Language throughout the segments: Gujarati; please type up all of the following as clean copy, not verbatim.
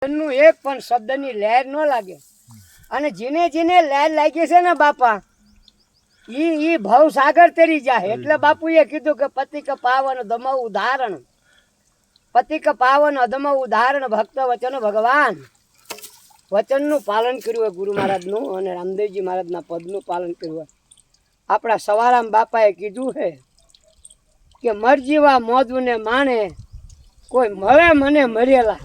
નું એક પણ શબ્દની લહેર ન લાગે. અને જેને જેને લહેર લાગી છે ને બાપા, ઈ ભવ સાગર તરી જાય. એટલે બાપુએ કીધું કે પતિ કે પાવન અધમ ઉદાહરણ, પતિ કે પાવન અધમ ઉદાહરણ, ભક્ત વચન ભગવાન. વચનનું પાલન કર્યું હોય ગુરુ મહારાજનું, અને રામદેવજી મહારાજના પદનું પાલન કર્યું હોય. આપણા સવારામ બાપાએ કીધું છે કે મરજીવા મોજને માણે, કોઈ મળે મને મરેલા.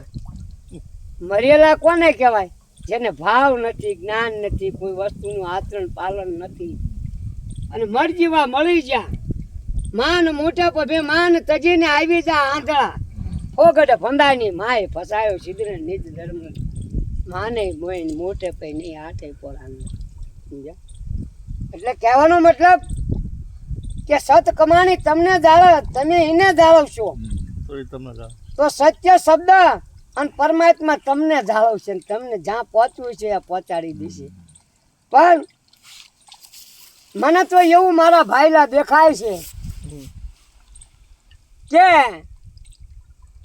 મરેલા કોને કહેવાય? જેને ભાવ નથી, જ્ઞાન નથી, કોઈ વસ્તુનું આચરણ પાલન નથી. અને મરજીવા મળી જા, માન મોટા પભે માન તજીને આવી જા આંધળા. ફોગડ ફંદાની માય ફસાયો સિદ્ધ નિજ ધર્મ, માને મોઈને મોટે પે નહીં હાથે પોરાન. સમજ્યા? એટલે કહેવાનો મતલબ કે સત કમાણી તમને જાળવ, તમે એને જાળવશો તો સત્ય શબ્દ અને પરમાત્મા તમને જાળવશે, તમને જ્યાં પહોંચવું છે એ પહોંચાડી દેશે. પણ મને તો એવું મારા ભાઈલા દેખાય છે કે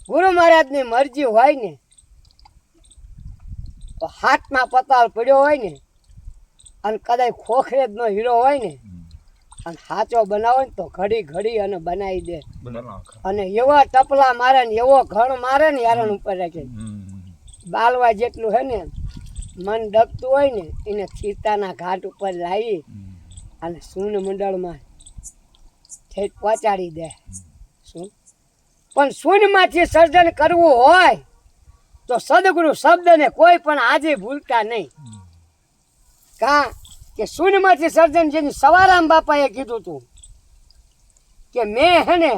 ગુરુ મહારાજની મરજી હોય ને તો હાથમાં પતાળ પડ્યો હોય ને, અને કદાચ ખોખરે જ નો હીરો હોય ને, અને સાચો બનાવો ને તો ઘડી ઘડી અને બનાવી દે. અને એવા ટપલા મારે ને એવો ઘણ મારે ને યારણ ઉપર રાખે. બાલવા જેટલું હે ને મન ડગતું હોય ને એને ખીરતાના ઘાટ ઉપર લાવી અને સૂન મંડળમાં ઠેઠ પહોંચાડી દે. શું પણ શૂન્યમાંથી સર્જન કરવું હોય તો સદગુરુ શબ્દને કોઈ પણ આજે ભૂલતા નહીં. કા કે શૂન્યમાંથી સર્જન, જેની સવારામ બાપાએ કીધું હતું કે મેં હે ને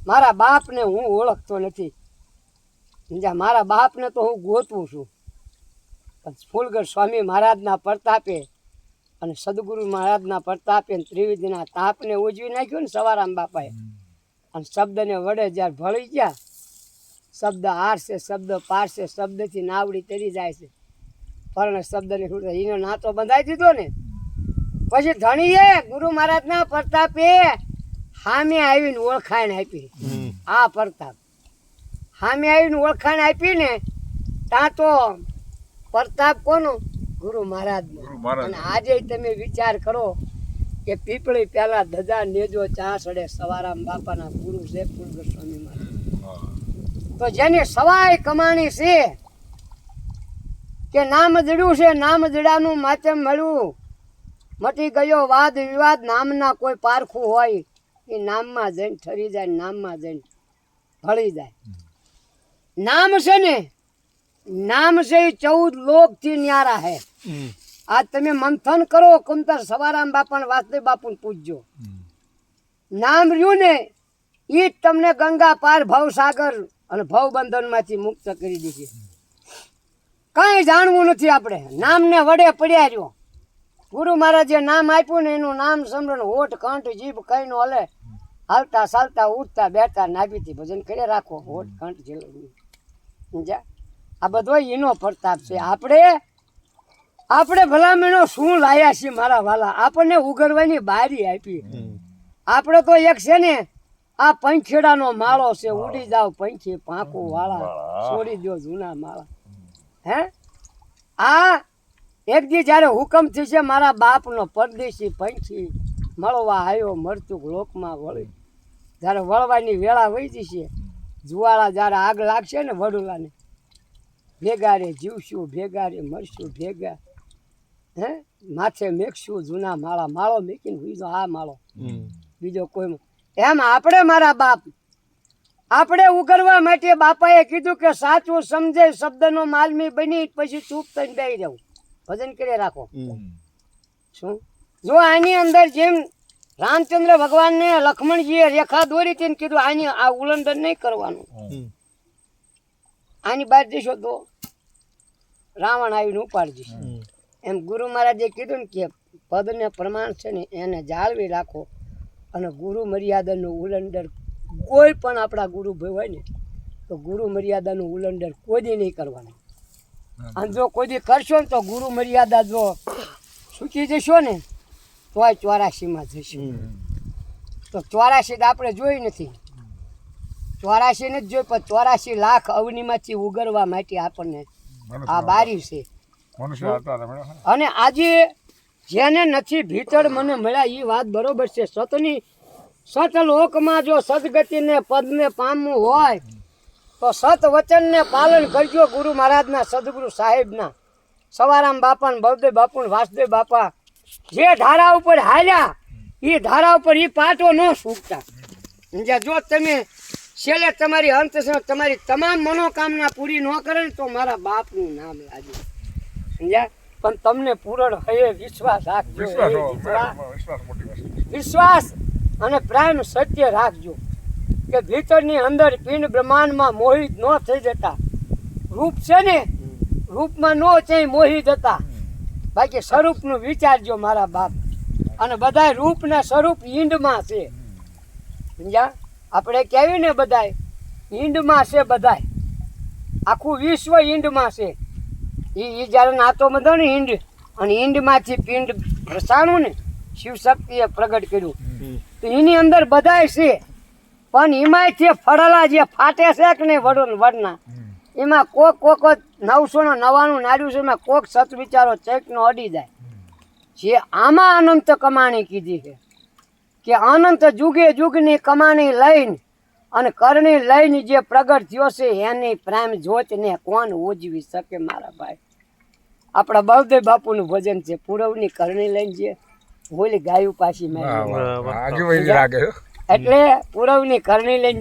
મારા બાપને હું ઓળખતો નથી, મારા બાપને તો હું ગોતવું છું. પણ ફૂલગઢ સ્વામી મહારાજના પ્રતાપે અને સદગુરુ મહારાજના પ્રતાપે ત્રિવેદીના તાપને ઉજવી નાખ્યો ને સવારામ બાપાએ. અને શબ્દને વડે જ્યારે ભળી ગયા, શબ્દ હારશે, શબ્દ પારશે, શબ્દથી નાવડી તરી જાય છે. પણ શબ્દને એનો નાતો બંધાઈ દીધો ને પછી ધણીએ ગુરુ મહારાજના પ્રતાપે સામે આવીને ઓળખાણ આપી. આ પ્રતાપ સામે આવીને ઓળખાણ આપી ને ત્યાં તો પ્રતાપ કોનો? ગુરુ મહારાજનો. અને આજે તમે વિચાર કરો કે પીપળી પેલા ધજા નેજો ચા સડે, સવારામ બાપાના ગુરુ છે ફૂલગઢ સ્વામી મહારાજ. તો જેની સવાય કમાણી છે કે નામ જડ્યું છે, નામ જડાનું માચમ મળ્યું, મટી ગયો વાદ વિવાદ. નામના કોઈ પારખું હોય એ નામમાં જઈને ઠરી જાય, નામમાં જઈને ભળી જાય. નામ છે ને, નામ છે એ 14 લોકથી ન્યારા હે. આજ તમે મંથન કરો, કુંતર સવારામ બાપા વાસુદેવ બાપુને પૂછજો. નામ રહ્યું ને એ જ તમને ગંગા પાર ભવસાગર અને ભવબંધનમાંથી મુક્ત કરી દેશે. કઈ જાણવું નથી આપણે, નામને વડે પડ્યા રહ્યો. ગુરુ મહારાજે નામ આપ્યું ને એનું નામ સમરણ, હોઠ કંઠ જીભ કઈ નો હલે, હાલતા ચાલતા ઉઠતા બેઠતા નાભીથી ભજન કરી રાખો. હોઠ કંઠ સમજ્યા? આ બધો એનો પ્રતાપ છે. આપણે ભલામણો શું લાયા છીએ મારા વાલા? આપણને ઉગરવાની બારી આપી. આપણે તો એક છે ને આ પંખેડાનો માળો છે, ઉડી જાવ પંખી પાંખું વાળા, છોડી દો જૂના માળા. હે આ એક દી જયારે હુકમ થશે મારા બાપનો પરદેશી પંખી મળવા આવ્યો, મરચુક લોકમાં વળી. જયારે વળવાની વેળા વહી જશે, જુવાળા જયારે આગ લાગશે ને વડુલાને, ભેગા રે જીવશું, ભેગા રે મરશું, ભેગા હે માથે મેકશું જૂના માળા. માળો મેકીને બીજો આ માળો, બીજો કોઈ. એમ આપણે મારા બાપ આપણે ઉગરવા માટે બાપાએ કીધું કે સાચું સમજે શબ્દનો માલમી બની પછી ચૂપ થઈને બેસી જવું, ભજન કરી રાખો. શું જો આની અંદર જેમ રામચંદ્ર ભગવાનને લક્ષ્મણજીએ રેખા દોરી હતી ને કીધું આની આ ઉલ્લંઘન નહીં કરવાનું, આની બહાર જશો તો રાવણ આવીને ઉપાડી જશે. એમ ગુરુ મહારાજે કીધું ને કે પદને પ્રમાણ છે ને એને જાળવી રાખો. અને ગુરુ મર્યાદાનું ઉલ્લંઘન કોઈ પણ આપણા ગુરુ ભાઈ હોય ને તો ગુરુ મર્યાદાનું ઉલ્લંઘન કોઈ દી નહીં કરવાનું. અને જો કોઈ દી કરશો ને તો ગુરુ મર્યાદા જો ચૂકી જશો ને તોય 84માં જશો. તો 84 આપણે જોઈ નથી. 84 ને જ જોઈ પણ 84 લાખ અવનીમાંથી ઉગરવા માટે આપણને આ બારી છે. અને આજે જેને નથી ભીતર મને મળ્યા એ વાત બરોબર છે. સતલોકમાં જો સદગતિને પદને પામવું હોય તો સત વચનને પાલન કરજો. ગુરુ મહારાજના, સદગુરુ સાહેબના, સવારામ બાપા ને બળદેવ બાપુ ને વાસુદેવ બાપા જે ધારા ઉપર હાલ્યા એ ધારા ઉપર એ પાટો ન છૂટતા. જો તમે છેલ્લે તમારી અંત તમારી તમામ મનોકામના પૂરી ન કરે ને તો મારા બાપનું નામ લાગે. સમજ્યા? પણ તમને પૂરણ હૈયે વિશ્વાસ રાખજો. વિશ્વાસ અને પ્રેમ સત્ય રાખજો કે ભીતરની અંદર પિંડ બ્રહ્માંડમાં મોહિત ન થઈ જતા. રૂપ છે ને, રૂપમાં ન છે મોહિત હતા. બાકી સ્વરૂપનું વિચારજો મારા બાપ. અને બધાય રૂપના સ્વરૂપ ઈંડમાં છે. સમજ્યા? આપણે કહેવી ને બધાય ઈંડમાં છે. બધાય આખું વિશ્વ ઈંડમાં છે. એ જ્યારે નાતો બધો ને ઈંડ, અને ઈંડમાંથી પિંડ રસાણું ને શિવ શક્તિએ પ્રગટ કર્યું તો એની અંદર બધાય છે. પણ એમાંય ફળેલા જે ફાટે છે કે નહીં વડના એમાં કોક 999 નાડ્યું છે. એમાં કોક સત વિચારો ચેકનો અડી જાય. જે આમાં અનંત કમાણી કીધી છે કે અનંત જુગે જુગની કમાણી લઈને અને કરણી લઈને જે પ્રગટ થયો છે એની પ્રેમ જોતને કોણ ઉજવી શકે મારા ભાઈ. આપણા બળદેવ બાપુનું ભજન છે, પૂરવની કરણી લઈને જે બોલી ગાયું પાછી મેં, એટલે પૂરવની કરણી લઈને